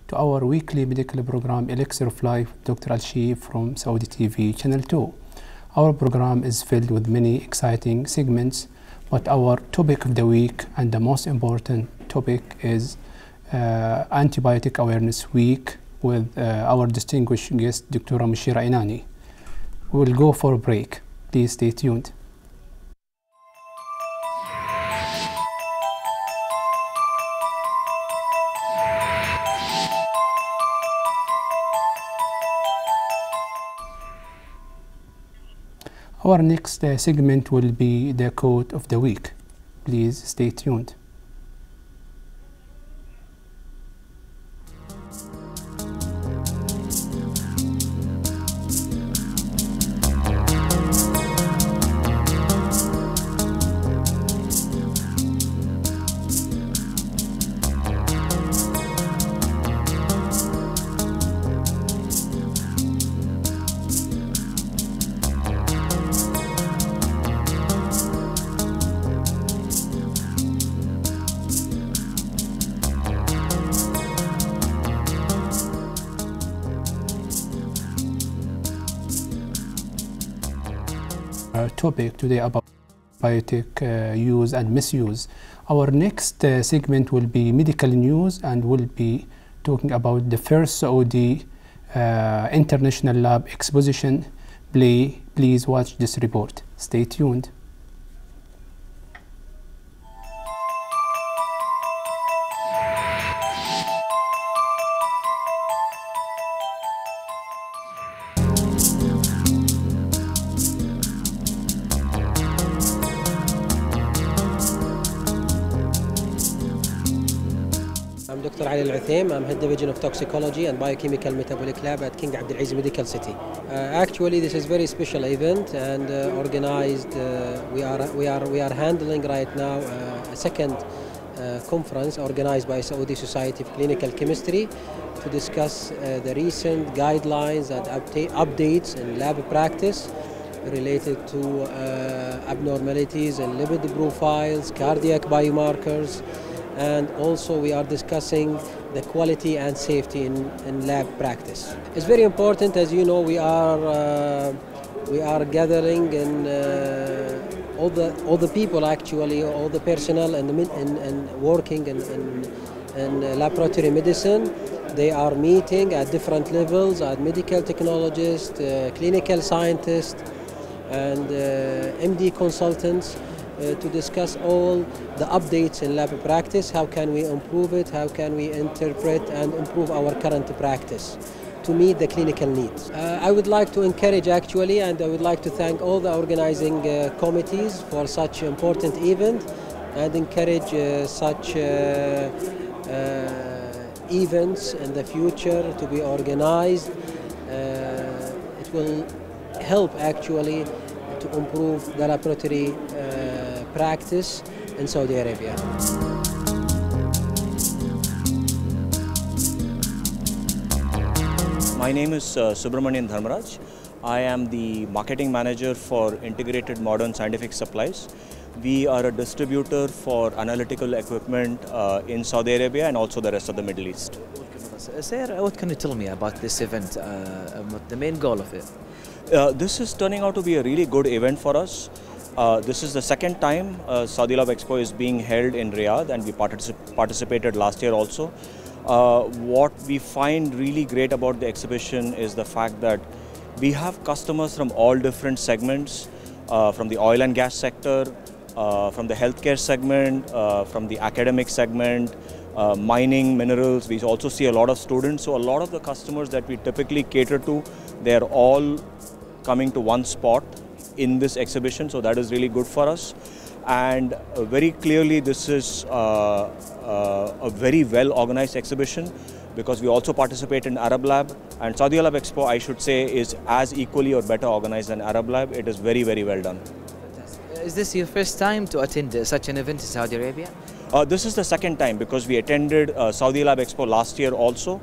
to our weekly medical program Elixir of Life with Dr.sheef from Saudi TV Channel 2. Our program is filled with many exciting segments, but our topic of the week and the most important topic is Antibiotic Awareness Week with our distinguished guest, Dr. Mushira Enani. We will go for a break. Please stay tuned. Our next segment will be the quote of the week. Please stay tuned. Topic today about antibiotic use and misuse. Our next segment will be medical news, and we'll be talking about the first Saudi International Lab Exposition. Please watch this report. Stay tuned. I'm Dr. Ali Al-Uthaim. I'm Head Division of Toxicology and Biochemical Metabolic Lab at King Abdulaziz Medical City. Actually, this is a very special event and organized. We are handling right now a second conference organized by Saudi Society of Clinical Chemistry to discuss the recent guidelines and updates in lab practice related to abnormalities in lipid profiles, cardiac biomarkers, and also we are discussing the quality and safety in lab practice. It's very important, as you know, we are gathering in all the people, actually, all the personnel and working in laboratory medicine. They are meeting at different levels, at medical technologists, clinical scientists, and MD consultants, to discuss all the updates in lab practice. How can we improve it? How can we interpret and improve our current practice to meet the clinical needs? I would like to encourage, actually, and I would like to thank all the organizing committees for such important event, and encourage such events in the future to be organized. It will help, actually, to improve the laboratory practice in Saudi Arabia. My name is Subramanian Dharmaraj. I am the marketing manager for Integrated Modern Scientific Supplies. We are a distributor for analytical equipment in Saudi Arabia and also the rest of the Middle East. Sir, what can you tell me about this event, the main goal of it? This is turning out to be a really good event for us. This is the second time Saudi Lab Expo is being held in Riyadh, and we participated last year also. What we find really great about the exhibition is the fact that we have customers from all different segments, from the oil and gas sector, from the healthcare segment, from the academic segment, mining, minerals. We also see a lot of students. So a lot of the customers that we typically cater to, they're all coming to one spot in this exhibition, so that is really good for us. And very clearly this is a very well organized exhibition, because we also participate in Arab Lab, and Saudi Lab Expo, I should say, is as equally or better organized than Arab Lab. It is very, very well done. Is this your first time to attend such an event in Saudi Arabia? This is the second time, because we attended Saudi Lab Expo last year also,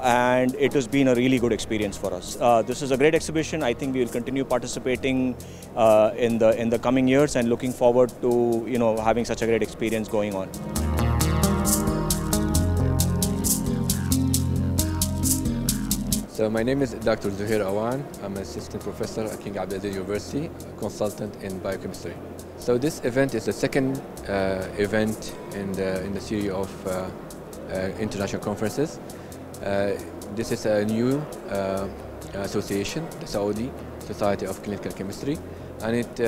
and it has been a really good experience for us. This is a great exhibition. I think we will continue participating in the coming years, and looking forward to having such a great experience going on. So my name is Dr. Awan. I'm an assistant professor at King Abdulaziz University, a consultant in biochemistry. So this event is the second event in the series of international conferences. This is a new association, the Saudi Society of Clinical Chemistry, and it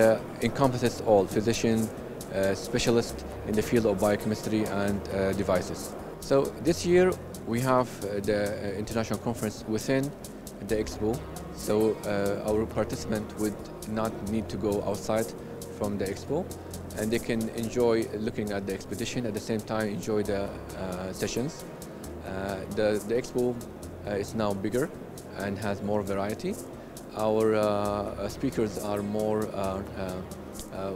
encompasses all physicians, specialists in the field of biochemistry and devices. So this year we have the international conference within the expo, so our participants would not need to go outside from the expo, and they can enjoy looking at the exposition, at the same time enjoy the sessions. The expo is now bigger and has more variety. Our speakers are more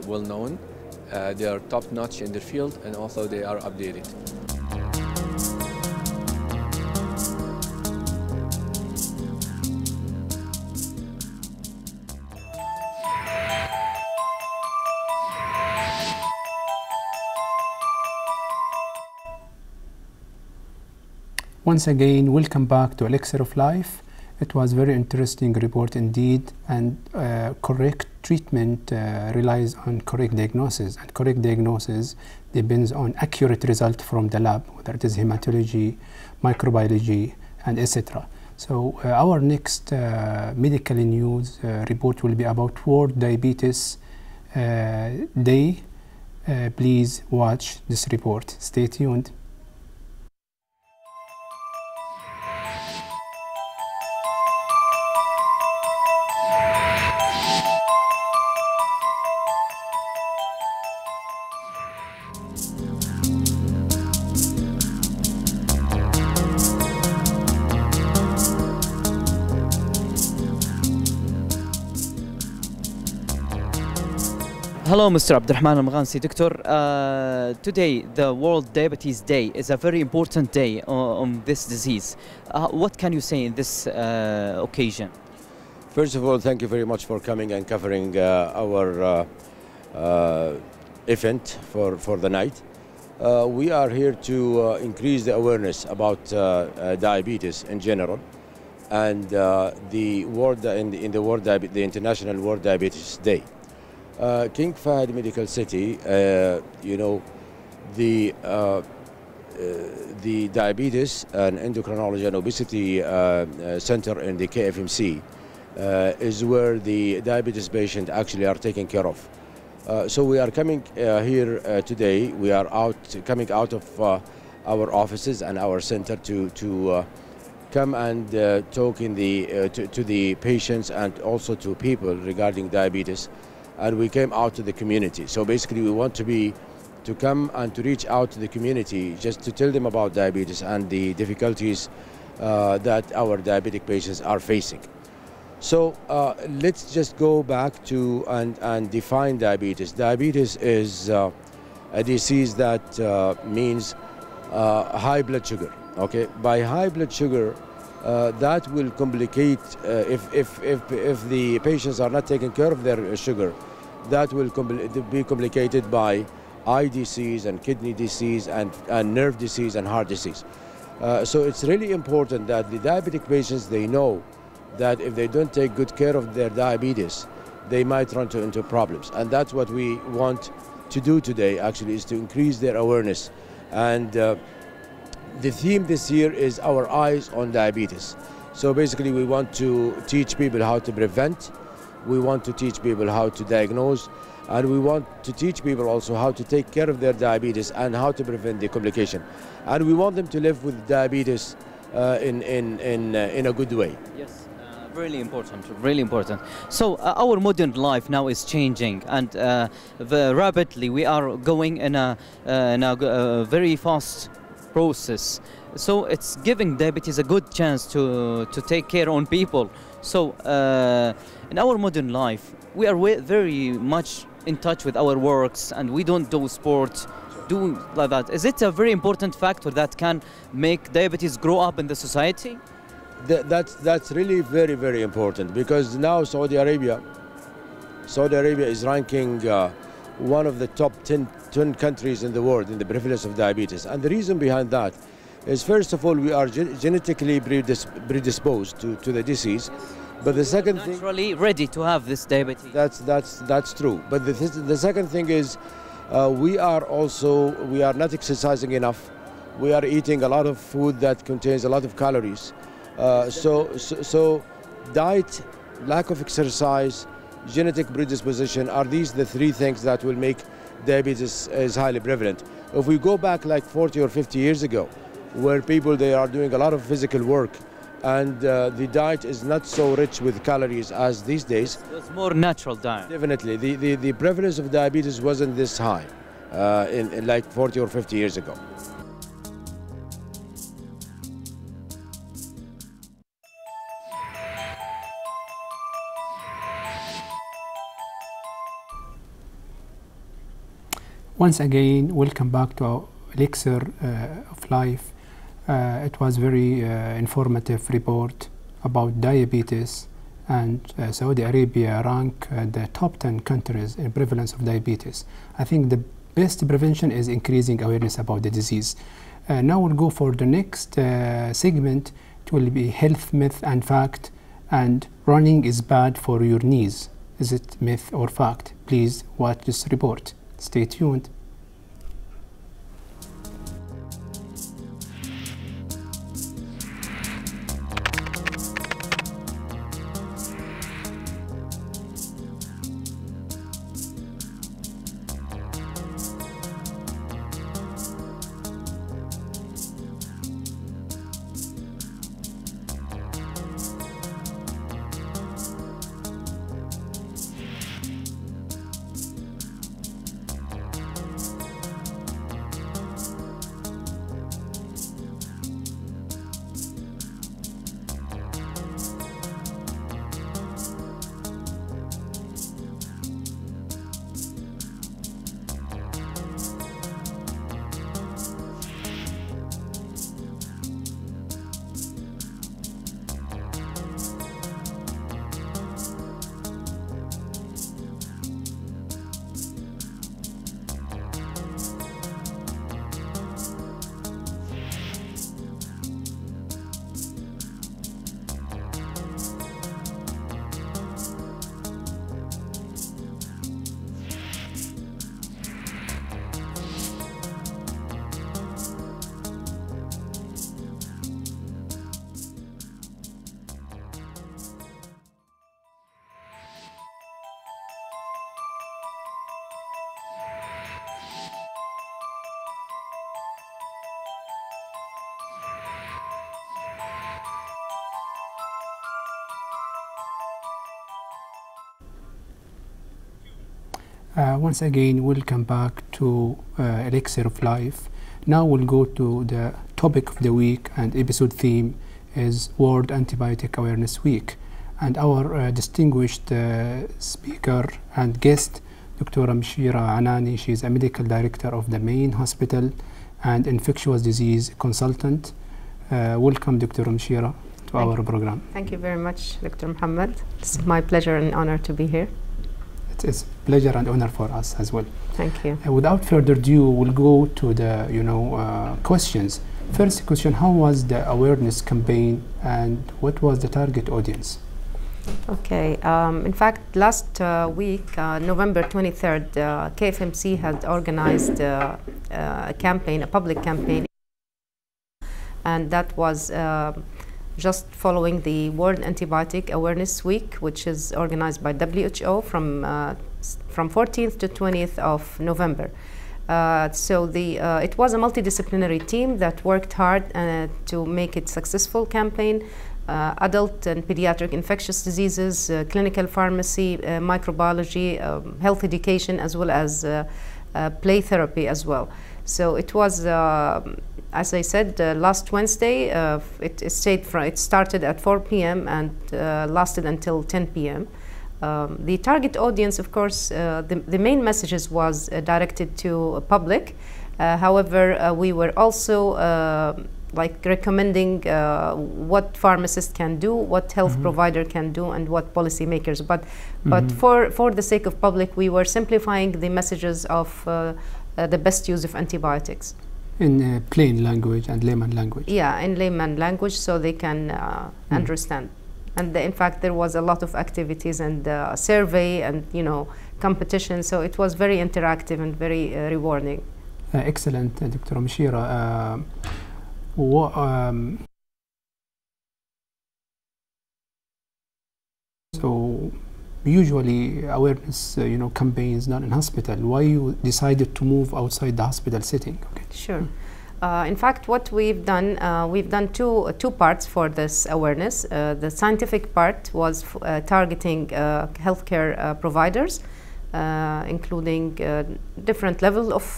well known. They are top-notch in their field, and also they are updated. Once again, welcome back to Elixir of Life. It was a very interesting report indeed, and correct treatment relies on correct diagnosis, and correct diagnosis depends on accurate result from the lab, whether it is hematology, microbiology, and etc. So our next medical news report will be about World Diabetes Day. Please watch this report. Stay tuned. Hello, Mr. Abdurrahman Al-Maghansi. Doctor, today the World Diabetes Day is a very important day on this disease. What can you say in this occasion? First of all, thank you very much for coming and covering our event for the night. We are here to increase the awareness about diabetes in general, and the International World Diabetes Day. King Fahd Medical City, you know, the Diabetes and Endocrinology and Obesity Center in the KFMC is where the diabetes patients actually are taken care of. So we are coming here today. We are coming out of our offices and our center to come and talk to the patients and also to people regarding diabetes. And we came out to the community. So basically we want to come and to reach out to the community just to tell them about diabetes and the difficulties that our diabetic patients are facing. So let's just go back to and define diabetes. Diabetes is a disease that means high blood sugar. Okay, by high blood sugar, that will complicate if the patients are not taking care of their sugar. That will be complicated by eye disease and kidney disease and nerve disease and heart disease. So it's really important that the diabetic patients, they know that if they don't take good care of their diabetes, they might run into problems. And that's what we want to do today, actually, is to increase their awareness. And the theme this year is Our Eyes on Diabetes. So basically we want to teach people how to prevent, we want to teach people how to diagnose, and we want to teach people also how to take care of their diabetes and how to prevent the complication. And we want them to live with diabetes in a good way. Yes, really important, really important. So our modern life now is changing, and rapidly we are going in a very fast process. So it's giving diabetes a good chance to take care on people. So in our modern life, we are very much in touch with our works, and we don't do sport, do like that. Is it a very important factor that can make diabetes grow up in the society? That's really very, very important, because now Saudi Arabia is ranking one of the top 10 countries in the world in the prevalence of diabetes. And the reason behind that is, first of all, we are genetically predisposed to the disease. But the second thing, naturally ready to have this diabetes. That's true. But the second thing is, we are not exercising enough. We are eating a lot of food that contains a lot of calories. So diet, lack of exercise, genetic predisposition, are these the three things that will make diabetes is highly prevalent. If we go back like 40 or 50 years ago, where people, they are doing a lot of physical work, and the diet is not so rich with calories as these days. It was more natural diet. Definitely, the prevalence of diabetes wasn't this high in like 40 or 50 years ago. Once again, welcome back to our Elixir of Life. It was very informative report about diabetes, and Saudi Arabia ranked the top 10 countries in prevalence of diabetes. I think the best prevention is increasing awareness about the disease. Now we'll go for the next segment. It will be health myth and fact, and running is bad for your knees. Is it myth or fact? Please watch this report. Stay tuned. Once again, welcome back to Elixir of Life. Now we'll go to the topic of the week, and episode theme is World Antibiotic Awareness Week. And our distinguished speaker and guest, Dr. Mushira Enani. She is a medical director of the main hospital and infectious disease consultant. Welcome, Dr. Mushira, to our program. Thank you very much, Dr. Mohammed. It's my pleasure and honor to be here. It's a pleasure and honor for us as well. Thank you. Without further ado, we'll go to the questions. First question: how was the awareness campaign, and what was the target audience? Okay. In fact, last week, November 23rd, KFMC had organized a campaign, a public campaign, and that was just following the World Antibiotic Awareness Week, which is organized by WHO from 14th to 20th of November. It was a multidisciplinary team that worked hard to make it successful campaign. Adult and pediatric infectious diseases, clinical pharmacy, microbiology, health education, as well as play therapy as well. So it was, as I said, last Wednesday. It started at 4 p.m. and lasted until 10 p.m. The target audience, of course, the main messages was directed to public. However, we were also recommending what pharmacists can do, what health provider can do, and what policymakers. But for the sake of public, we were simplifying the messages of the best use of antibiotics. In plain language and layman language. Yeah, in layman language, so they can understand. And in fact, there was a lot of activities and survey and competition. So it was very interactive and very rewarding. Excellent, Dr. Mushira. So usually awareness campaigns done in hospital. Why you decided to move outside the hospital setting? Okay. Sure. In fact, what we've done two parts for this awareness. The scientific part was targeting healthcare providers, including different level of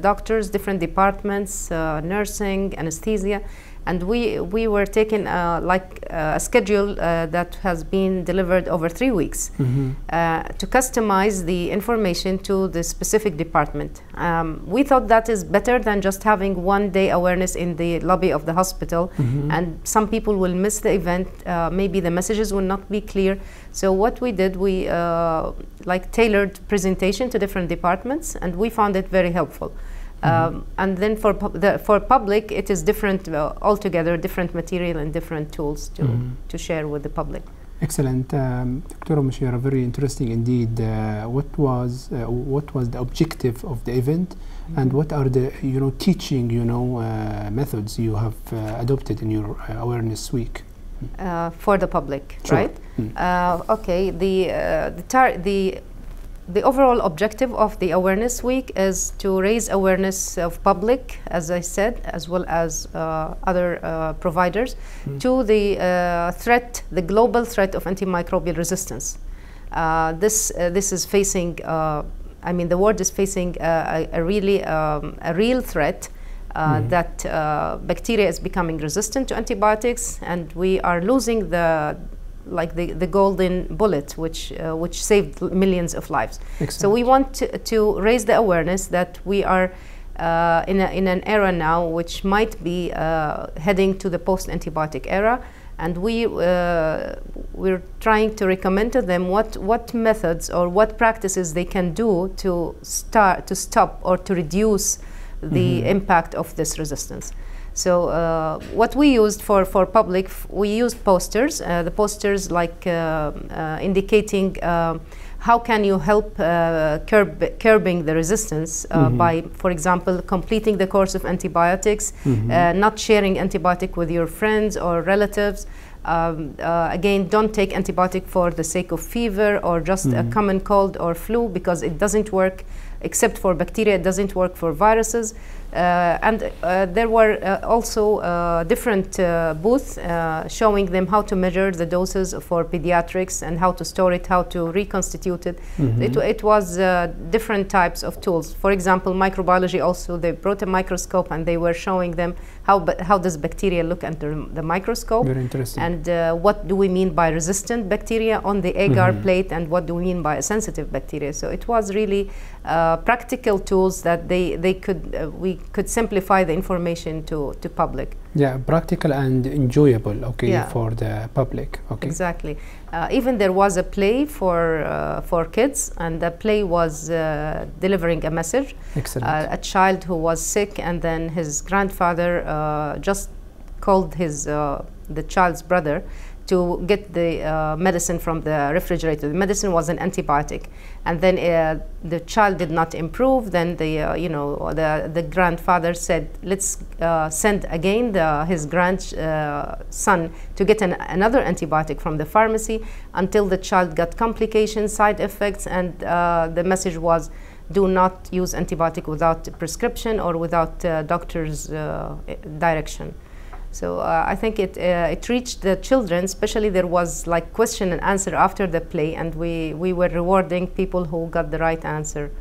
doctors, different departments, nursing, anesthesia. And we were taking a schedule that has been delivered over 3 weeks to customize the information to the specific department. We thought that is better than just having one day awareness in the lobby of the hospital, and some people will miss the event. Maybe the messages will not be clear. So what we did, we tailored presentation to different departments, and we found it very helpful. And then for public, it is different altogether, different material and different tools to share with the public. Excellent, Dr. Mushira, very interesting indeed. What was the objective of the event, and what are the teaching methods you have adopted in your awareness week? For the public, sure. Right? Okay. The overall objective of the Awareness Week is to raise awareness of public, as I said, as well as other providers, to the threat, the global threat of antimicrobial resistance. This is facing, the world is facing a real threat that bacteria is becoming resistant to antibiotics, and we are losing the golden bullet, which saved millions of lives. Excellent. So we want to raise the awareness that we are in an era now which might be heading to the post-antibiotic era, and we're trying to recommend to them what methods or what practices they can do to stop or to reduce the impact of this resistance. So what we used for public, we used posters. The posters indicating how can you help curbing the resistance by, for example, completing the course of antibiotics, not sharing antibiotic with your friends or relatives. Again, don't take antibiotic for the sake of fever or just a common cold or flu, because it doesn't work except for bacteria. It doesn't work for viruses. And there were also different booths showing them how to measure the doses for pediatrics and how to store it, how to reconstitute it. It was different types of tools. For example, microbiology also, they brought a microscope and they were showing them how does bacteria look under the microscope. Very interesting. And what do we mean by resistant bacteria on the agar plate, and what do we mean by a sensitive bacteria. So it was really practical tools that we could simplify the information to public. Yeah, practical and enjoyable, okay, yeah, for the public. Okay. Exactly. Even there was a play for kids, and the play was delivering a message. Excellent. A child who was sick, and then his grandfather just called the child's brother to get the medicine from the refrigerator. The medicine was an antibiotic, and then the child did not improve. Then the grandfather said, "Let's send again his grandson to get another antibiotic from the pharmacy," until the child got complications, side effects, and the message was, "Do not use antibiotic without prescription or without doctor's direction." So I think it reached the children. Especially there was like question and answer after the play, and we were rewarding people who got the right answer.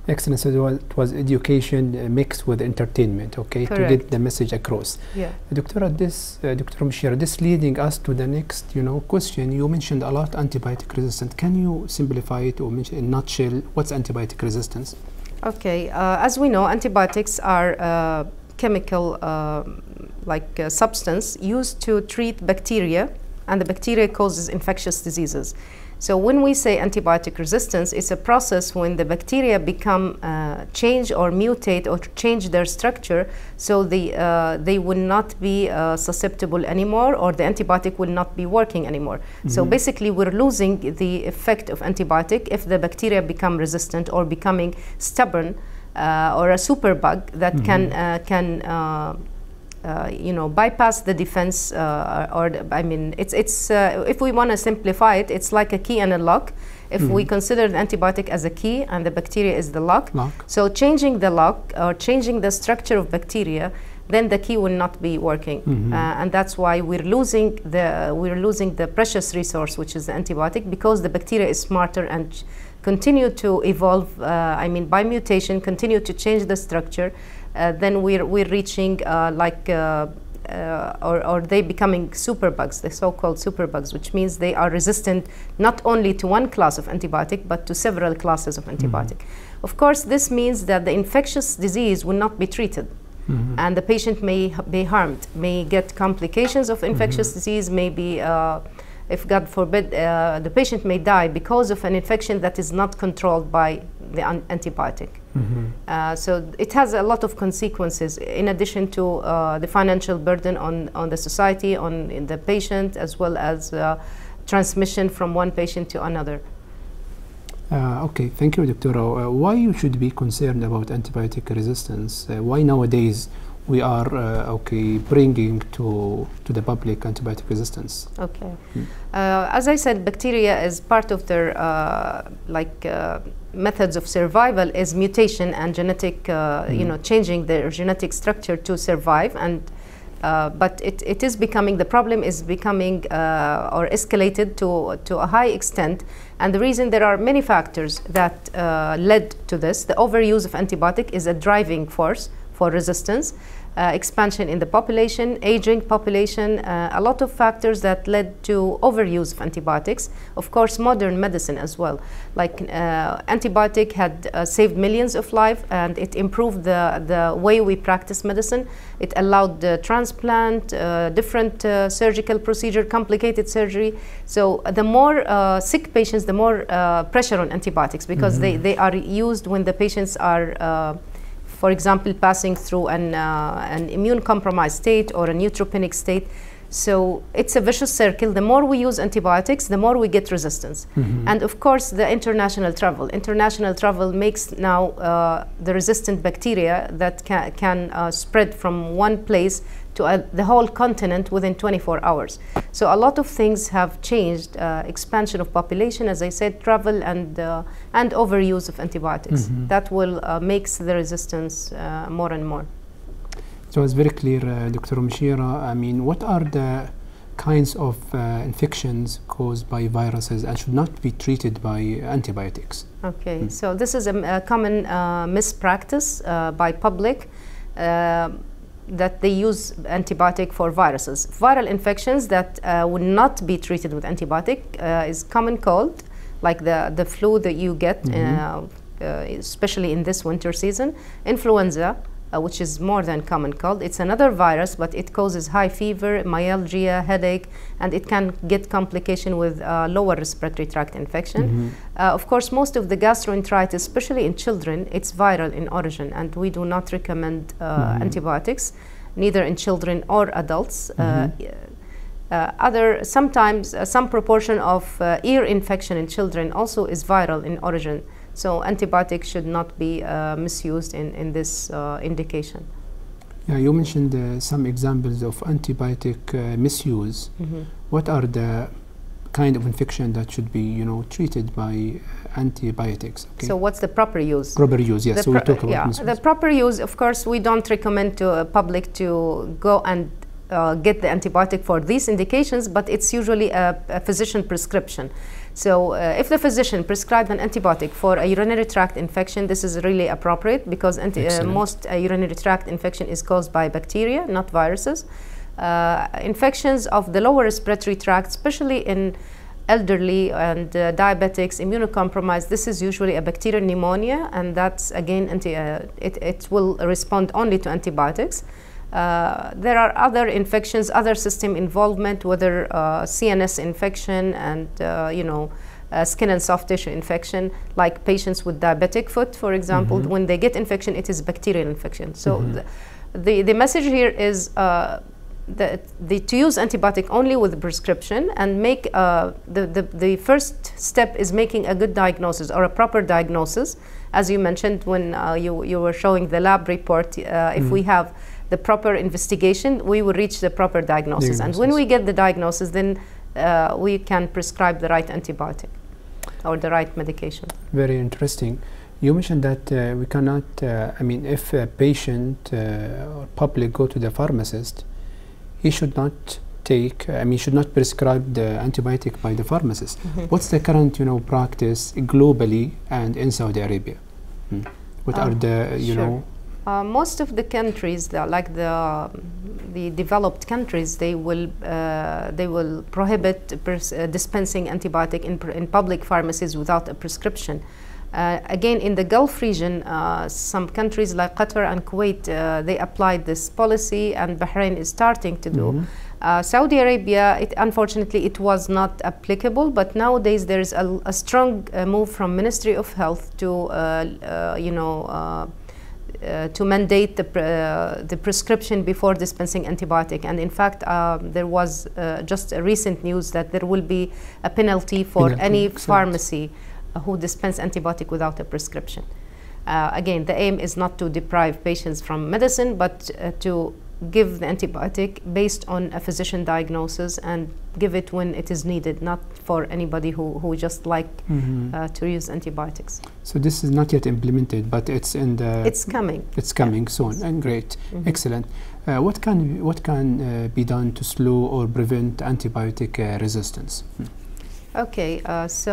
Excellent. So it was education mixed with entertainment, okay, correct, to get the message across. Yeah. Dr. Mushira, this leading us to the next question. You mentioned a lot antibiotic resistance. Can you simplify it or mention in a nutshell what's antibiotic resistance? Okay. As we know, antibiotics are chemical substance used to treat bacteria and the bacteria causes infectious diseases. So when we say antibiotic resistance, it's a process when the bacteria become change or mutate or change their structure, so they will not be susceptible anymore, or the antibiotic will not be working anymore. So basically we're losing the effect of antibiotic if the bacteria become resistant or becoming stubborn, or a superbug that can you know, bypass the defense, I mean, it's if we want to simplify it, it's like a key and a lock. If we consider the antibiotic as a key and the bacteria is the lock, so changing the lock or changing the structure of bacteria, then the key will not be working, and that's why we're losing the precious resource, which is the antibiotic, because the bacteria is smarter and continue to evolve. I mean, by mutation, continue to change the structure. Then we're reaching or they becoming superbugs, the so-called superbugs, which means they are resistant not only to one class of antibiotic but to several classes of antibiotic. Of course, this means that the infectious disease will not be treated, and the patient may be harmed, may get complications of infectious disease, maybe if God forbid, the patient may die because of an infection that is not controlled by the antibiotic. So it has a lot of consequences, in addition to the financial burden on the society, on the patient, as well as transmission from one patient to another. Okay, thank you, Doctor. Why you should be concerned about antibiotic resistance? Why nowadays we are bringing to the public antibiotic resistance? Okay, as I said, bacteria is part of their methods of survival is mutation and genetic, you know, changing their genetic structure to survive. And but it is becoming, the problem is becoming or escalated to a high extent. And the reason, there are many factors that led to this. The overuse of antibiotic is a driving force for resistance. Expansion in the population, aging population, a lot of factors that led to overuse of antibiotics. Of course, modern medicine as well. Like antibiotic had saved millions of lives, and it improved the way we practice medicine. It allowed the transplant, different surgical procedure, complicated surgery. So the more sick patients, the more pressure on antibiotics, because they are used when the patients are for example, passing through an immune-compromised state or a neutropenic state. So it's a vicious circle. The more we use antibiotics, the more we get resistance. And of course, the international travel. International travel makes now the resistant bacteria that can spread from one place to the whole continent within 24 hours. So a lot of things have changed, expansion of population, as I said, travel, and overuse of antibiotics. That will makes the resistance more and more. So it's very clear, Dr. Mushira. I mean, what are the kinds of infections caused by viruses and should not be treated by antibiotics? Okay, so this is a common mispractice by public, that they use antibiotic for viruses. Viral infections that would not be treated with antibiotic is common cold, like the flu that you get, especially in this winter season. Influenza, which is more than common cold. It's another virus, but it causes high fever, myalgia, headache, and it can get complication with lower respiratory tract infection. Of course, most of the gastroenteritis, especially in children, it's viral in origin, and we do not recommend antibiotics, neither in children or adults. Sometimes some proportion of ear infection in children also is viral in origin. So antibiotics should not be misused in this indication. Yeah, you mentioned some examples of antibiotic misuse. What are the kind of infection that should be, you know, treated by antibiotics? Okay. So what's the proper use? Proper use, yes. So we talk about misuse. The proper use, of course, we don't recommend to public to go and get the antibiotic for these indications, but it's usually a physician prescription. So if the physician prescribed an antibiotic for a urinary tract infection, this is really appropriate, because most urinary tract infection is caused by bacteria, not viruses. Infections of the lower respiratory tract, especially in elderly and diabetics, immunocompromised, this is usually a bacterial pneumonia, and that's again, it will respond only to antibiotics. There are other infections, other system involvement, whether CNS infection and skin and soft tissue infection, like patients with diabetic foot, for example. When they get infection, it is bacterial infection. So the message here is to use antibiotic only with prescription, and make the first step is making a good diagnosis or a proper diagnosis. As you mentioned when you were showing the lab report, if we have the proper investigation, we will reach the proper diagnosis. And when we get the diagnosis, then we can prescribe the right antibiotic or the right medication. Very interesting. You mentioned that we cannot, if a patient or public go to the pharmacist, he should not take, should not prescribe the antibiotic by the pharmacist. What's the current, practice globally and in Saudi Arabia? What are the, most of the countries, like the developed countries, they will prohibit dispensing antibiotic in public pharmacies without a prescription. Again, in the Gulf region, some countries like Qatar and Kuwait, they applied this policy, and Bahrain is starting to do. Saudi Arabia, unfortunately, it was not applicable, but nowadays there is a strong move from Ministry of Health to mandate the prescription before dispensing antibiotic. And in fact, there was just a recent news that there will be a penalty for any pharmacy who dispense antibiotic without a prescription. Again, the aim is not to deprive patients from medicine, but to give the antibiotic based on a physician diagnosis, and give it when it is needed, not for anybody who just like to use antibiotics. So this is not yet implemented, but it's in the... It's coming. It's coming soon, and great. Excellent. What can be done to slow or prevent antibiotic resistance? Okay, at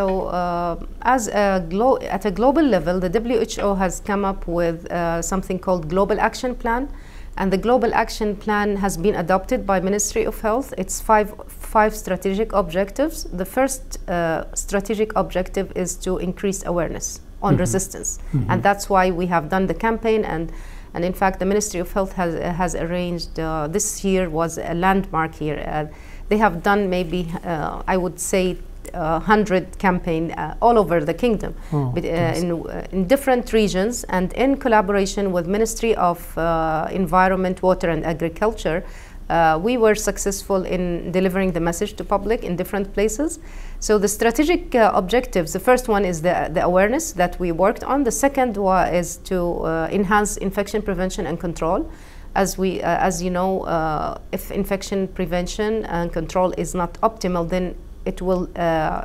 a global level, the WHO has come up with something called Global Action Plan, and the Global Action Plan has been adopted by Ministry of Health. It's five strategic objectives. The first strategic objective is to increase awareness on resistance, and that's why we have done the campaign. And in fact, the Ministry of Health has arranged, this year was a landmark year. They have done maybe, I would say, 100 campaign all over the kingdom, in different regions, and in collaboration with Ministry of Environment, Water and Agriculture. We were successful in delivering the message to public in different places. So the strategic objectives, the first one is the awareness that we worked on. The second one is to enhance infection prevention and control. As you know, if infection prevention and control is not optimal, then it will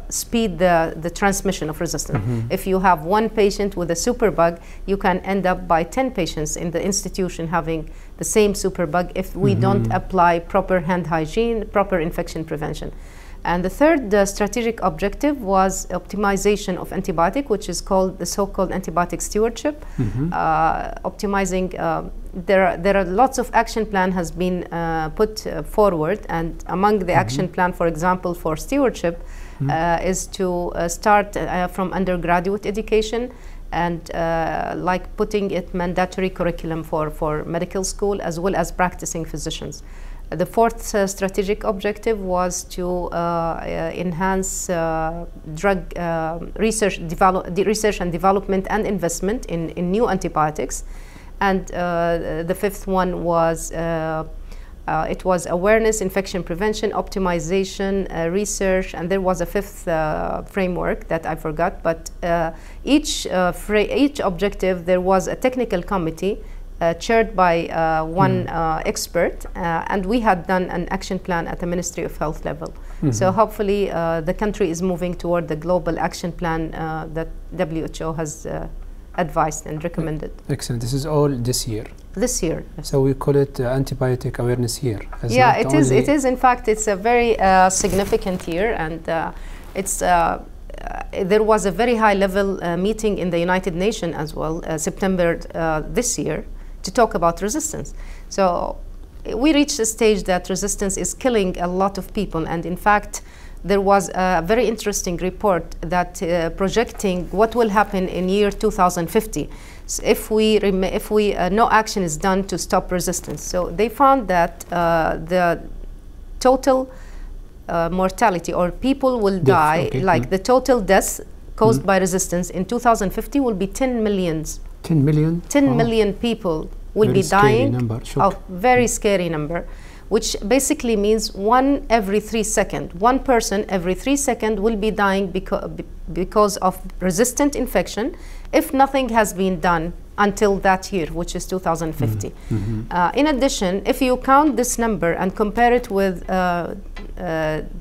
speed the transmission of resistance. If you have one patient with a superbug, you can end up by 10 patients in the institution having the same superbug if we don't apply proper hand hygiene, proper infection prevention. And the third strategic objective was optimization of antibiotic, which is called the so-called antibiotic stewardship. Optimizing, there are lots of action plan has been put forward, and among the action plan, for example, for stewardship, is to start from undergraduate education, and like putting it mandatory curriculum for medical school as well as practicing physicians. The fourth strategic objective was to enhance drug research and development and investment in new antibiotics. And the fifth one was it was awareness, infection prevention, optimization, research, and there was a fifth framework that I forgot. But each objective, there was a technical committee chaired by one expert, and we had done an action plan at the Ministry of Health level. So hopefully the country is moving toward the global action plan that WHO has advised and recommended. Excellent. This is all this year. This year. Yes. So we call it Antibiotic Awareness Year. Yeah, it is. It is. In fact, it's a very significant year, and it's. There was a very high-level meeting in the United Nations as well, September this year, to talk about resistance. So we reached a stage that resistance is killing a lot of people, and in fact, there was a very interesting report that projecting what will happen in year 2050. if no action is done to stop resistance. So they found that the total mortality, or people will die, the total deaths caused by resistance in 2050 will be 10 million. 10 million? 10 million people will be dying. Number. Very scary number, which basically means 1 every 3 seconds. 1 person every 3 seconds will be dying because of resistant infection if nothing has been done until that year, which is 2050. In addition, if you count this number and compare it with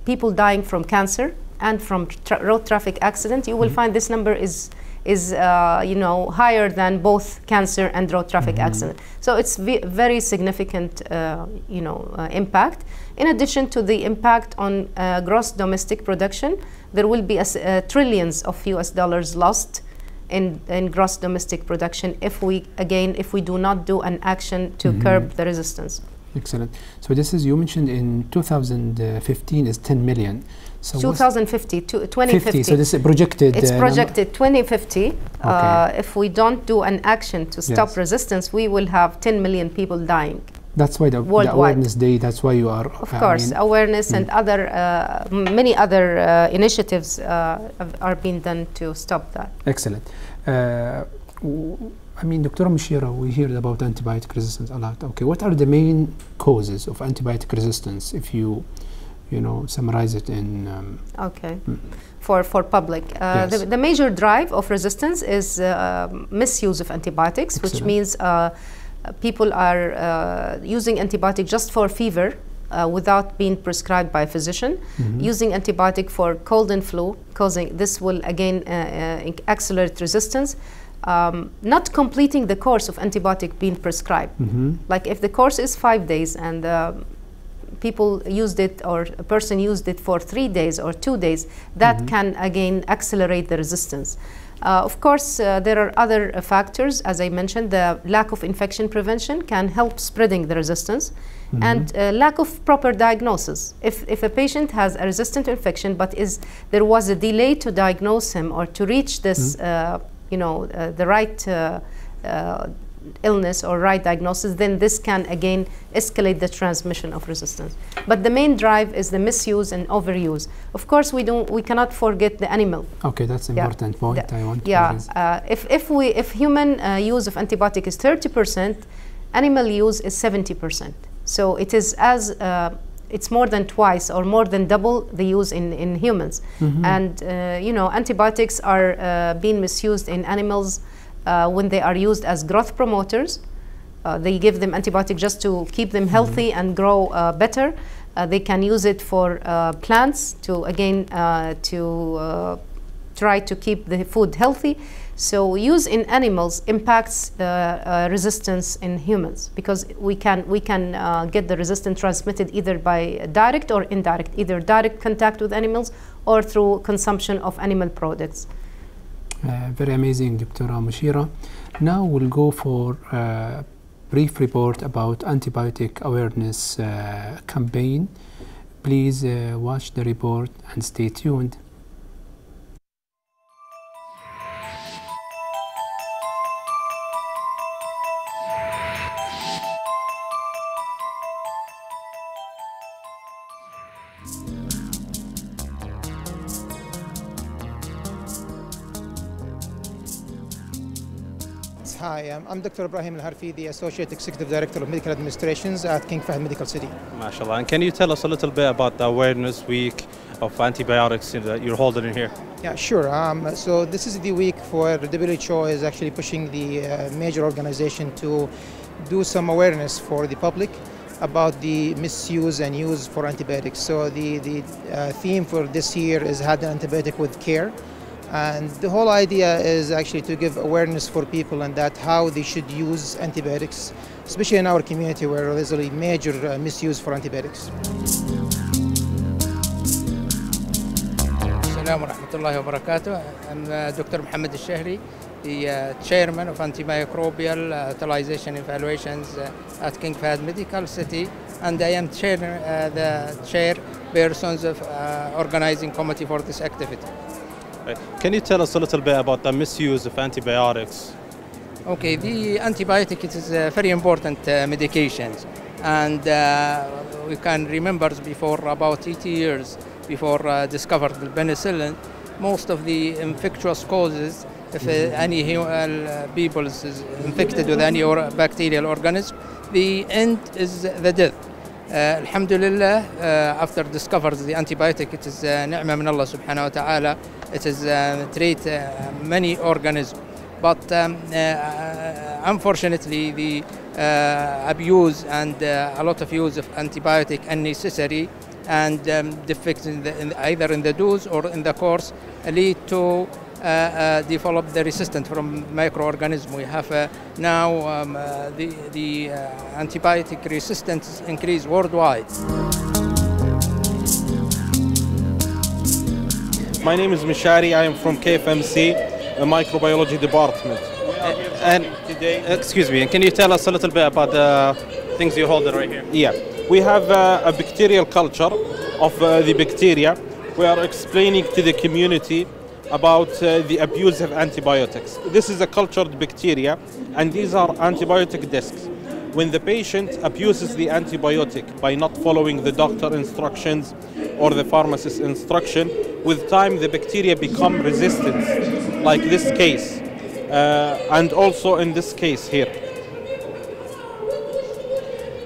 people dying from cancer and from road traffic accident, you will find this number is higher than both cancer and road traffic accident. So it's very significant, impact. In addition to the impact on gross domestic production, there will be trillions of US dollars lost in gross domestic production if we do not do an action to curb the resistance. Excellent. So this is, you mentioned in 2015 is 10 million. So 2050 to 2050. So this is projected. It's projected 2050. If we don't do an action to stop resistance, we will have 10 million people dying. That's why the Awareness Day, that's why you are... Of course, awareness and many other initiatives are being done to stop that. Excellent. Dr. Mushira, we heard about antibiotic resistance a lot. Okay, what are the main causes of antibiotic resistance, if you summarize it in... For public. The major drive of resistance is misuse of antibiotics, which means people are using antibiotic just for fever without being prescribed by a physician, using antibiotic for cold and flu, this will again accelerate resistance. Not completing the course of antibiotic being prescribed. Like if the course is 5 days and people used it, or a person used it for 3 days or 2 days, that can again accelerate the resistance. Of course, there are other factors. As I mentioned, the lack of infection prevention can help spreading the resistance, and lack of proper diagnosis. If a patient has a resistant infection, but there was a delay to diagnose him or to reach this, the right illness or right diagnosis, then this can again escalate the transmission of resistance. But the main drive is the misuse and overuse. Of course, we cannot forget the animal. Okay, that's an important point. I want to raise. If human use of antibiotic is 30%, animal use is 70%. So it is it's more than twice or more than double the use in humans. And antibiotics are being misused in animals when they are used as growth promoters. They give them antibiotic just to keep them healthy and grow better. They can use it for plants to try to keep the food healthy. So use in animals impacts resistance in humans, because we can get the resistance transmitted either by direct or indirect, either direct contact with animals or through consumption of animal products. Very amazing, Dr. Mushira. Now we'll go for a brief report about Antibiotic Awareness campaign. Please watch the report and stay tuned. Hi, I'm Dr. Ibrahim Al-Harfi, the Associate Executive Director of Medical Administrations at King Fahd Medical City. MashaAllah. And can you tell us a little bit about the Awareness Week of antibiotics that you're holding in here? Yeah, sure. So this is the week for the WHO is actually pushing the major organization to do some awareness for the public about the misuse and use for antibiotics. So the theme for this year is Had an Antibiotic with Care. And the whole idea is actually to give awareness for people and that how they should use antibiotics, especially in our community where there's a major misuse for antibiotics. Assalamu warahmatullahi wabarakatuh. I'm Dr. Mohammed the Chairman of Antimicrobial Utilization Evaluations at King Fahd Medical City, and I am the chairperson of organizing committee for this activity. Can you tell us a little bit about the misuse of antibiotics? Okay, the antibiotic, it is a very important medication, and we can remember before about 80 years before discovered the penicillin, most of the infectious causes, if any people is infected with any bacterial organism, the end is the death. Alhamdulillah, after discovered the antibiotic, it is ni'mah min Allah subhanahu wa ta'ala. It is treat many organisms. But unfortunately, the abuse and a lot of use of antibiotic unnecessary and defects either in the dose or in the course lead to develop the resistance from microorganisms. We have now the antibiotic resistance increase worldwide. My name is Mushira. I am from KFMC, a microbiology department. And today, excuse me, and can you tell us a little bit about the things you're holding right here? Yeah, we have a bacterial culture of the bacteria. We are explaining to the community about the abuse of antibiotics. This is a cultured bacteria, and these are antibiotic discs. When the patient abuses the antibiotic by not following the doctor instructions or the pharmacist instruction, with time the bacteria become resistant, like this case, and also in this case here,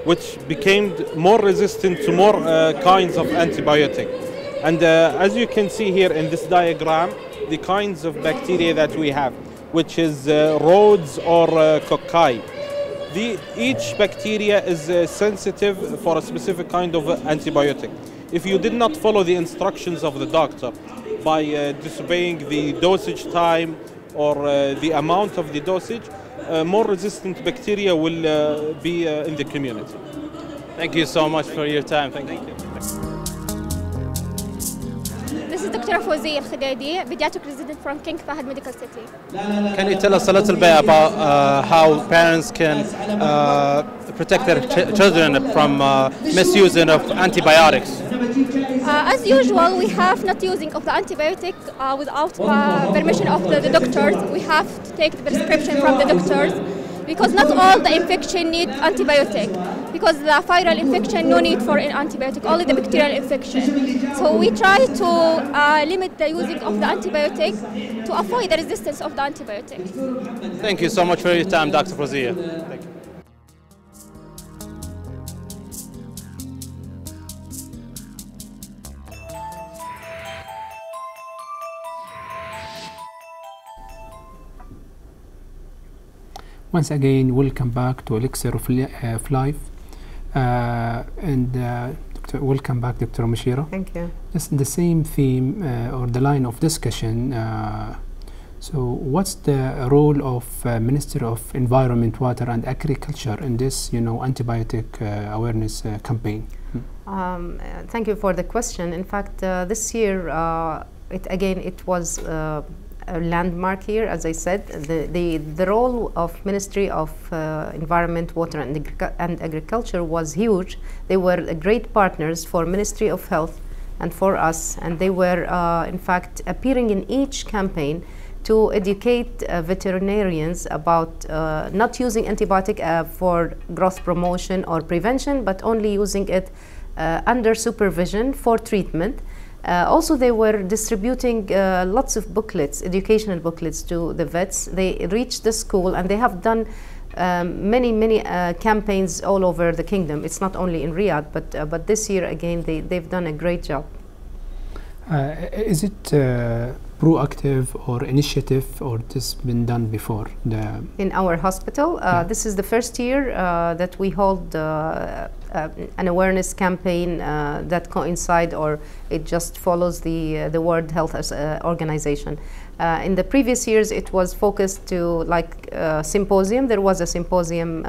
which became more resistant to more kinds of antibiotic. And as you can see here in this diagram, the kinds of bacteria that we have, which is Rhodes or cocci. Each bacteria is sensitive for a specific kind of antibiotic. If you did not follow the instructions of the doctor by disobeying the dosage time or the amount of the dosage, more resistant bacteria will be in the community. Thank you so much for your time. Thank you. This is Dr. Fawzi Al-Khadadi, pediatric resident from King Fahd Medical City. Can you tell us a little bit about how parents can protect their children from misusing of antibiotics? As usual, we have not using of the antibiotic without permission of the doctors. We have to take the prescription from the doctors, because not all the infection need antibiotic. Because the viral infection, no need for an antibiotic, only the bacterial infection. So we try to limit the using of the antibiotic to avoid the resistance of the antibiotic. Thank you so much for your time, Dr. Fawzia. Thank you. Once again, welcome back to Elixir of Life, welcome back, Dr. Mushira. Thank you. Just the same theme or the line of discussion. So, what's the role of Ministry of Environment, Water and Agriculture in this, antibiotic awareness campaign? Thank you for the question. In fact, this year, it was a landmark here. As I said, the role of Ministry of Environment, Water and Agriculture was huge. They were great partners for Ministry of Health and for us, and they were in fact appearing in each campaign to educate veterinarians about not using antibiotic for growth promotion or prevention, but only using it under supervision for treatment. Also, they were distributing lots of booklets, educational booklets to the vets. They reached the school, and they have done many campaigns all over the kingdom. It's not only in Riyadh, but this year again they've done a great job. Is it proactive or initiative, or this been done before? In our hospital, this is the first year that we hold an awareness campaign that coincide, or it just follows the World Health Organization. In the previous years, it was focused to symposium. There was a symposium,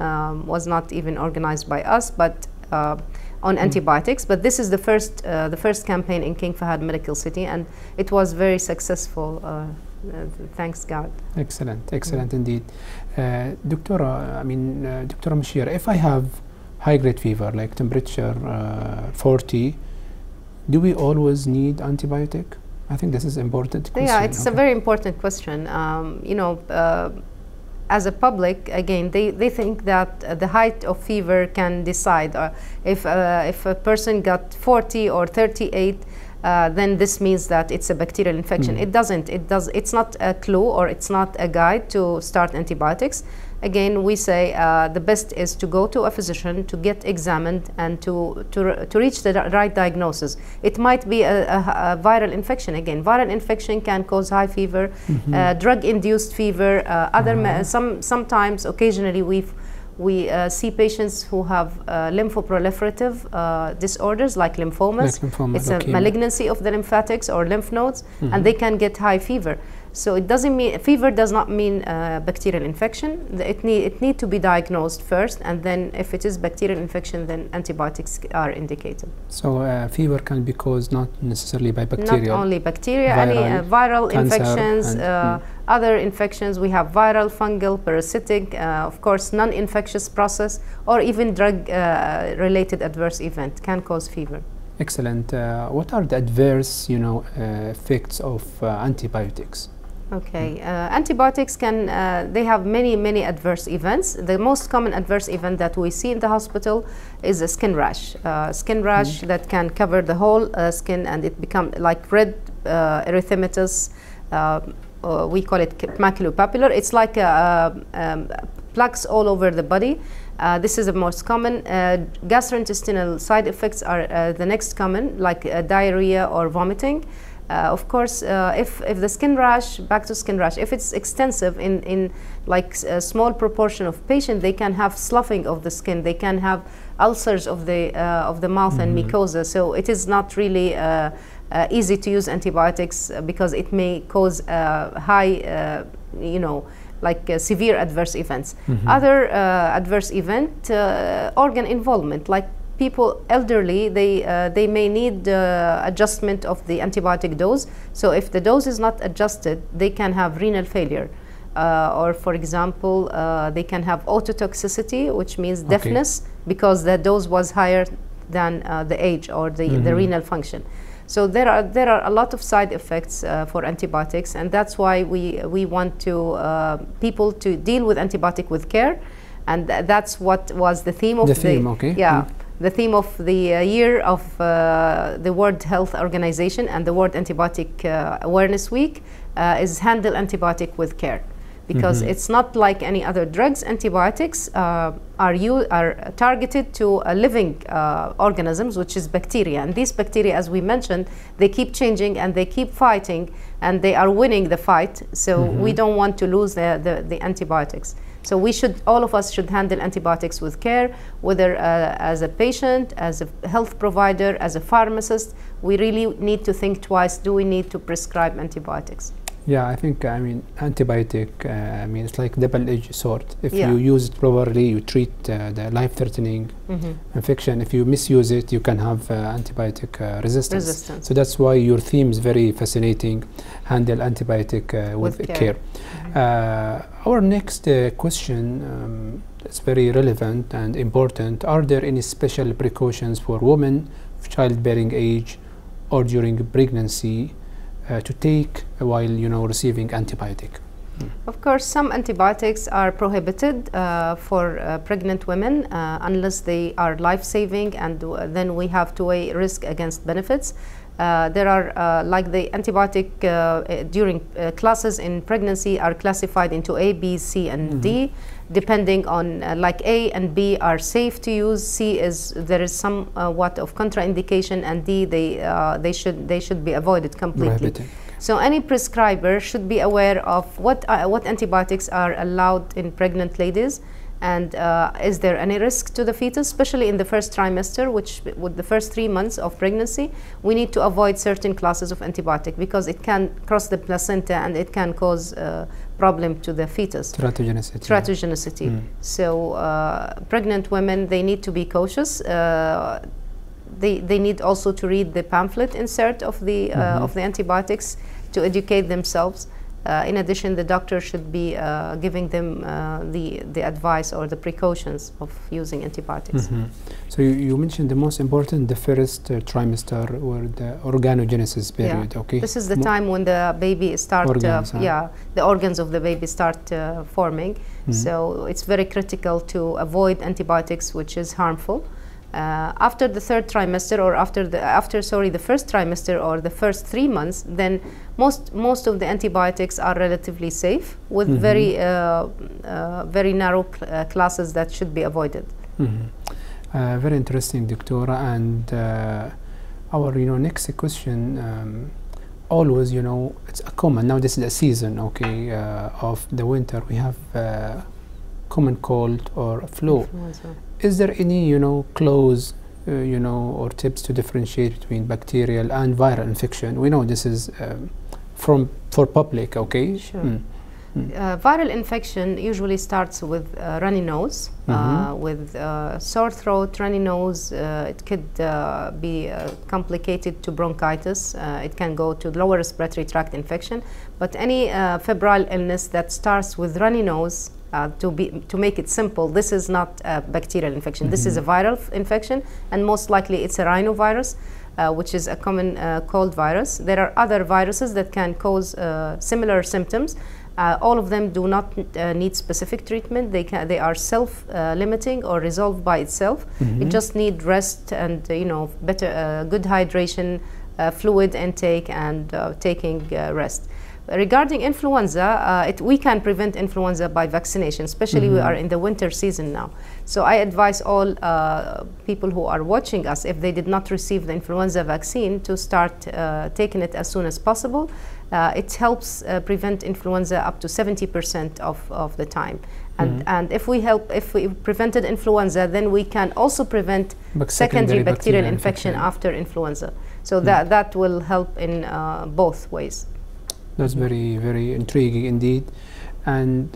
was not even organized by us, but on antibiotics. But this is the first campaign in King Fahd Medical City, and it was very successful. Thanks God. Excellent indeed. Dr. Mushira, if I have high-grade fever, like temperature 40, do we always need antibiotic? I think this is important question. Yeah, it's a very important question. as a public, again, they think that the height of fever can decide. If a person got 40 or 38, then this means that it's a bacterial infection. It doesn't. It's not a clue, or it's not a guide to start antibiotics. Again, we say the best is to go to a physician to get examined and to reach the right diagnosis. It might be a viral infection. Again, viral infection can cause high fever, drug-induced fever. Sometimes, occasionally, we see patients who have lymphoproliferative disorders like lymphomas. It's a malignancy of the lymphatics or lymph nodes, and they can get high fever. So it doesn't mean, fever does not mean bacterial infection. It need to be diagnosed first, and then if it is bacterial infection, then antibiotics are indicated. So fever can be caused not necessarily by bacteria. Not only bacteria, any viral infections, other infections. We have viral, fungal, parasitic, of course, non-infectious process, or even drug-related adverse event can cause fever. Excellent. What are the adverse, effects of antibiotics? Okay, antibiotics can, they have many adverse events. The most common adverse event that we see in the hospital is a skin rash. Skin rash that can cover the whole skin, and it become like red erythematous. We call it maculopapular. It's like plaques all over the body. This is the most common. Gastrointestinal side effects are the next common, like diarrhea or vomiting. Of course, if the skin rash, back to skin rash, if it's extensive in like a small proportion of patients, they can have sloughing of the skin. They can have ulcers of the mouth and mucosa. So it is not really easy to use antibiotics because it may cause high, like severe adverse events. Other adverse event, organ involvement, like people elderly, they may need adjustment of the antibiotic dose. So if the dose is not adjusted, they can have renal failure. Or for example, they can have ototoxicity, which means deafness, because the dose was higher than the age or the renal function. So there are a lot of side effects for antibiotics, and that's why we want to people to deal with antibiotic with care, and that's what was the theme of the theme of the year of the World Health Organization and the World Antibiotic Awareness Week is handle antibiotic with care. Because it's not like any other drugs. Antibiotics are targeted to living organisms, which is bacteria. And these bacteria, as we mentioned, they keep changing and they keep fighting, and they are winning the fight. So we don't want to lose the antibiotics. So all of us should handle antibiotics with care, whether as a patient, as a health provider, as a pharmacist. We really need to think twice, do we need to prescribe antibiotics? Yeah, I think, antibiotic, it's like double-edged sword. If you use it properly, you treat the life-threatening infection. If you misuse it, you can have antibiotic resistance. So that's why your theme is very fascinating, handle antibiotic with care. Our next question is very relevant and important. Are there any special precautions for women of childbearing age or during pregnancy to take while receiving antibiotic? Of course, some antibiotics are prohibited for pregnant women unless they are life-saving, and then we have to weigh risk against benefits. There are like the antibiotic during classes in pregnancy are classified into A, B, C, and D, depending on like A and B are safe to use. C is there is somewhat of contraindication, and D they should be avoided completely. So any prescriber should be aware of what antibiotics are allowed in pregnant ladies, and is there any risk to the fetus, especially in the first trimester, which with the first 3 months of pregnancy. We need to avoid certain classes of antibiotic because it can cross the placenta and it can cause problem to the fetus. Teratogenicity. So pregnant women, they need to be cautious. They need also to read the pamphlet insert of the antibiotics to educate themselves. In addition, the doctor should be giving them the advice or the precautions of using antibiotics. So you mentioned the most important, the first trimester or the organogenesis period. Okay. This is the time when the baby starts. The organs of the baby start forming. So it's very critical to avoid antibiotics, which is harmful. After the third trimester, or after the first trimester or the first 3 months, then most of the antibiotics are relatively safe, with very narrow classes that should be avoided. Very interesting, Doctora. And our next question, always it's a common, now this is a season, okay, of the winter, we have common cold or flu. Influenza. Is there any clues or tips to differentiate between bacterial and viral infection? We know this is for public, okay? Sure. Viral infection usually starts with runny nose, with sore throat, runny nose. It could be complicated to bronchitis. It can go to lower respiratory tract infection. But any febrile illness that starts with runny nose, to make it simple, this is not a bacterial infection. This is a viral infection, and most likely it's a rhinovirus, which is a common cold virus. There are other viruses that can cause similar symptoms. All of them do not need specific treatment. They are self-limiting or resolved by itself. It just need rest and better good hydration, fluid intake, and taking rest. Regarding influenza, we can prevent influenza by vaccination, especially we are in the winter season now. So I advise all people who are watching us, if they did not receive the influenza vaccine, to start taking it as soon as possible. It helps prevent influenza up to 70% of the time. And if we prevented influenza, then we can also prevent secondary bacterial infection after influenza. So that will help in both ways. That's very, very intriguing indeed. And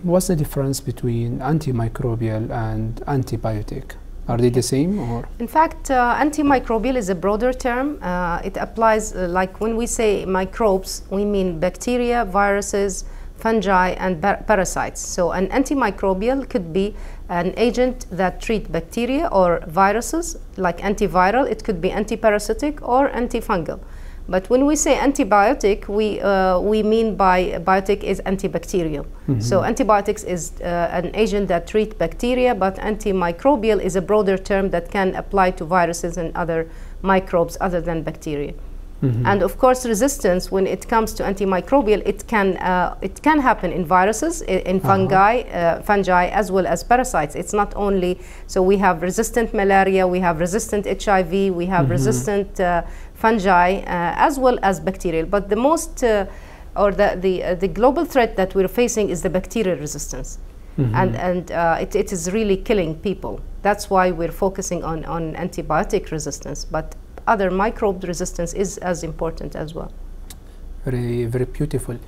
what's the difference between antimicrobial and antibiotic? Are they the same, or? In fact, antimicrobial is a broader term. It applies, like when we say microbes, we mean bacteria, viruses, fungi, and parasites. So an antimicrobial could be an agent that treats bacteria or viruses, like antiviral. It could be antiparasitic or antifungal. But when we say antibiotic, we mean by biotic is antibacterial. So antibiotics is an agent that treats bacteria, but antimicrobial is a broader term that can apply to viruses and other microbes other than bacteria. And of course, resistance, when it comes to antimicrobial, it can happen in viruses, in fungi as well as parasites. It's not only, so we have resistant malaria, we have resistant HIV, we have resistant fungi as well as bacterial. But the most or the global threat that we're facing is the bacterial resistance. And it is really killing people. That's why we're focusing on antibiotic resistance. But other microbe resistance is as important as well. Very, very beautiful.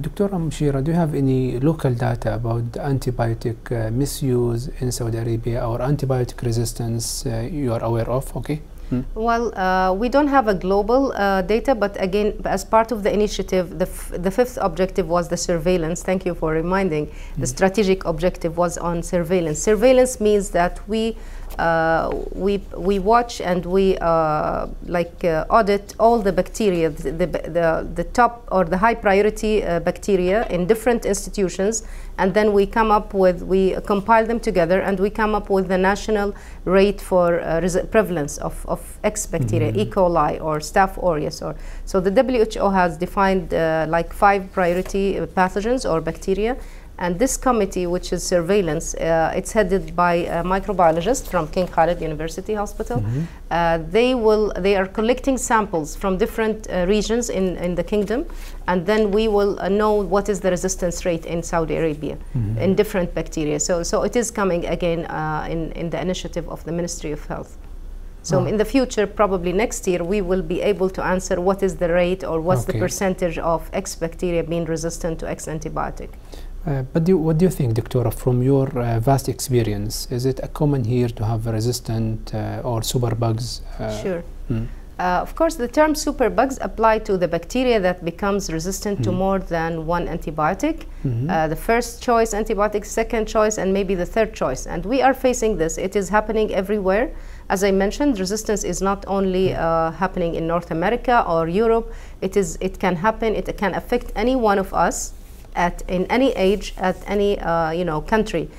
Dr. Mushira, do you have any local data about antibiotic misuse in Saudi Arabia or antibiotic resistance you are aware of? Okay. Well, we don't have a global data, but again, as part of the initiative, the fifth objective was the surveillance. Thank you for reminding. The strategic objective was on surveillance. Surveillance means that we watch and we audit all the bacteria, the top or the high priority bacteria in different institutions, and then we compile them together and we come up with the national rate for prevalence of X bacteria, E. coli or Staph aureus. So the WHO has defined 5 priority pathogens or bacteria. And this committee, which is surveillance, it's headed by a microbiologist from King Khalid University Hospital. They are collecting samples from different regions in the kingdom, and then we will know what is the resistance rate in Saudi Arabia in different bacteria. So it is coming again in the initiative of the Ministry of Health. So in the future, probably next year, we will be able to answer what is the rate or what's the percentage of X bacteria being resistant to X antibiotic. But what do you think, Doctora, from your vast experience? Is it common here to have resistant or superbugs? Sure. Of course, the term superbugs apply to the bacteria that becomes resistant to more than one antibiotic. The first choice antibiotic, second choice, and maybe the third choice. And we are facing this. It is happening everywhere. As I mentioned, resistance is not only happening in North America or Europe. It can happen. It can affect any one of us in any age, at any country.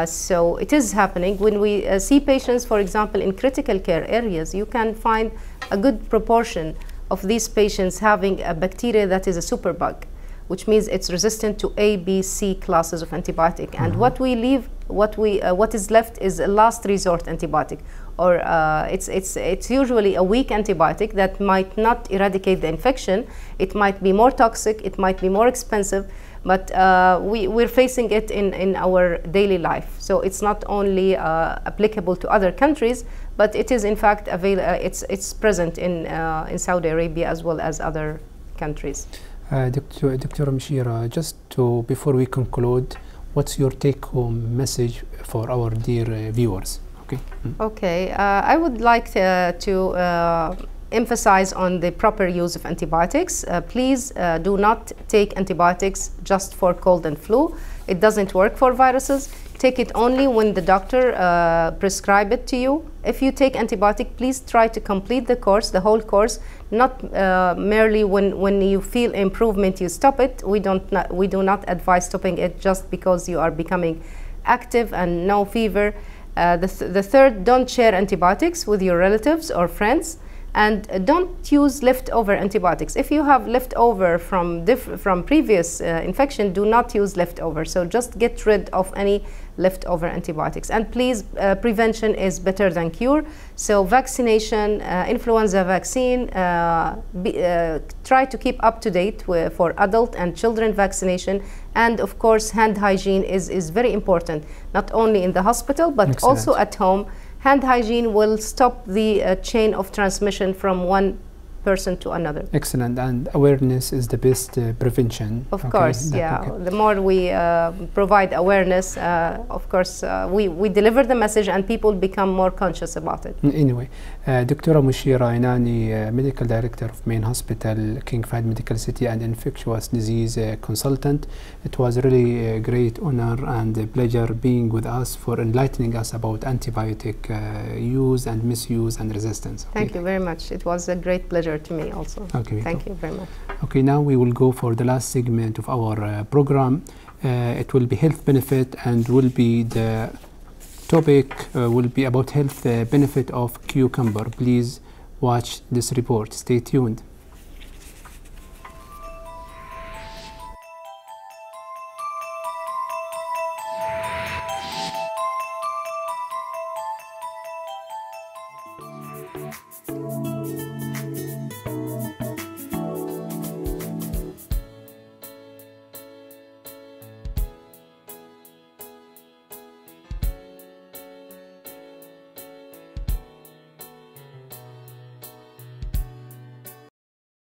So it is happening. When we see patients, for example, in critical care areas, you can find a good proportion of these patients having a bacteria that is a superbug, which means it's resistant to A, B, C classes of antibiotic. And what is left is a last resort antibiotic, or it's usually a weak antibiotic that might not eradicate the infection. It might be more toxic, it might be more expensive, but we're facing it in our daily life. So it's not only applicable to other countries, but it is in fact it's present in Saudi Arabia as well as other countries. Dr. Mushira, before we conclude, what's your take-home message for our dear viewers? Okay, I would like to emphasize on the proper use of antibiotics. Please do not take antibiotics just for cold and flu. It doesn't work for viruses. Take it only when the doctor prescribes it to you. If you take antibiotic, please try to complete the course, the whole course, not merely when you feel improvement you stop it. We do not advise stopping it just because you are becoming active and no fever. The third, don't share antibiotics with your relatives or friends. And don't use leftover antibiotics. If you have leftover from previous infection, do not use leftover. So just get rid of any leftover antibiotics. And please, prevention is better than cure. So vaccination, influenza vaccine, try to keep up to date for adult and children vaccination. And of course, hand hygiene is very important, not only in the hospital, but also at home. Hand hygiene will stop the chain of transmission from one person to another. Excellent, and awareness is the best prevention. Of course, yeah. The more we provide awareness, of course, we deliver the message and people become more conscious about it. Anyway, Dr. Mushira Enani, Medical Director of Main Hospital, King Fahd Medical City and Infectious Disease Consultant. It was really a great honor and a pleasure being with us for enlightening us about antibiotic use and misuse and resistance. Thank you very much. It was a great pleasure to me also. Okay, thank you very much. Okay, now we will go for the last segment of our program. It will be health benefit, and will be the topic will be about health benefit of cucumber. Please watch this report. Stay tuned.